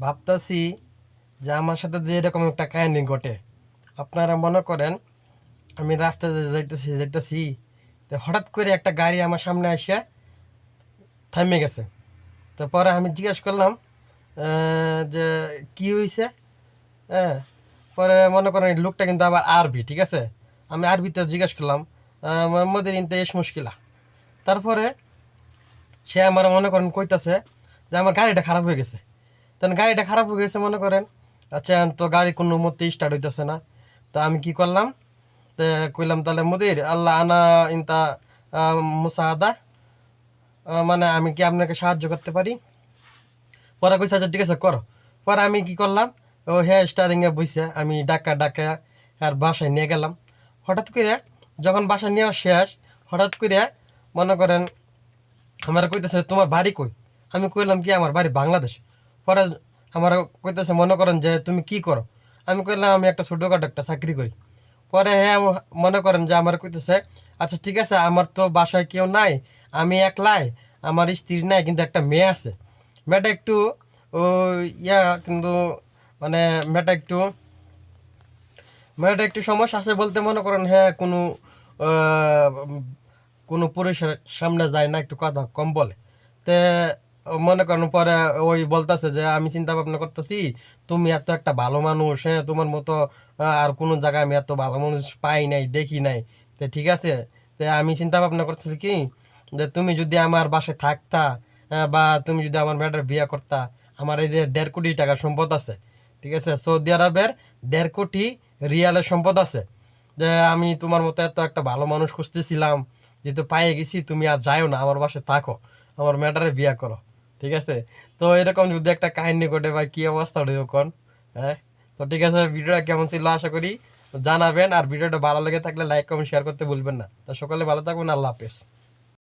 ভাবতাছি যে আমার সাথে যে এরকম একটা কাহিনী ঘটে। আপনারা মনে করেন আমি রাস্তাতে যাইতেছি তো হঠাৎ করে একটা গাড়ি আমার সামনে এসে থামে গেছে। তো পরে আমি জিজ্ঞেস করলাম যে কি হয়েছে। হ্যাঁ, পরে মনে করেন এই লোকটা কিন্তু আবার আরবি, ঠিক আছে। আমি আরবিতে জিজ্ঞেস করলাম মোহাম্মদের ইনতে এস মুশকিলা। তারপরে সে আমার মনে করেন কইতাছে যে আমার গাড়িটা খারাপ হয়ে গেছে। তখন গাড়িটা খারাপ হয়ে গেছে মনে করেন। আচ্ছা, তো গাড়ি কোনো মতে স্টার্ট হইতেছে না। তো আমি কি করলাম, তো কইলাম তাহলে মুদির আল্লাহ আনা ইনতা মুসাহাদা, মানে আমি কি আপনাকে সাহায্য করতে পারি। পরে কইছে আচ্ছা ঠিক আছে করো। পরে আমি কি করলাম, ও হ্যাঁ স্টারিংয়ে বইছে, আমি ডাকা ডাকা আর বাসায় নিয়ে গেলাম। হঠাৎ করে যখন বাসায় নেওয়া শেষ, হঠাৎ করে মনে করেন আমার কইতেছে তোমার বাড়ি কই। আমি কইলাম কি আমার বাড়ি বাংলাদেশ। পরে আমার কইতেছে মনে করেন যে তুমি কি করো। আমি কইলাম আমি একটা ছোটোখাটো একটা চাকরি করি। পরে হ্যাঁ মনে করেন যে আমার কইতেছে আচ্ছা ঠিক আছে, আমার তো বাসায় কেউ নাই, আমি একলাই, আমার স্ত্রী নাই, কিন্তু একটা মেয়ে আছে। মেয়েটা একটু ও কিন্তু মানে মেয়েটা একটু মেয়েটা একটু সমস্যা আছে বলতে মনে করেন হ্যাঁ আহ, কোনো পুরুষের সামনে যায় না, একটু কথা কম বলে। তে মনে করেন পরে ওই বলতেছে যে আমি চিন্তা ভাবনা করতেছি তুমি এত একটা ভালো মানুষ, হ্যাঁ তোমার মতো আর কোনো জায়গায় আমি এত ভালো মানুষ পাই নাই, দেখি নাই। তো ঠিক আছে, তো আমি চিন্তা ভাবনা করতেছি কি যে তুমি যদি আমার বাসায় থাকতা, বা তুমি যদি আমার মেয়েটার বিয়ে করতা, আমার এই যে 1.5 কোটি টাকার সম্পদ আছে, ঠিক আছে, সৌদি আরবের 1.5 কোটি রিয়ালের সম্পদ আছে। যে আমি তোমার মতো এত একটা ভালো মানুষ খুঁজতেছিলাম, যেহেতু পাইয়ে গেছি, তুমি আর যাইও না, আমার বাসায় থাকো, আমার ম্যাটারে বিয়া করো, ঠিক আছে। তো এরকম যদি একটা কাহিনী ঘটে ভাই কি অবস্থা হবে কোন। হ্যাঁ, তো ঠিক আছে, ভিডিওটা কেমন ছিল আশা করি জানাবেন, আর ভিডিওটা ভালো লেগে থাকলে লাইক কমেন্ট শেয়ার করতে ভুলবেন না। তো সকলে ভালো থাকবেন, আল্লাহ হাফেজ।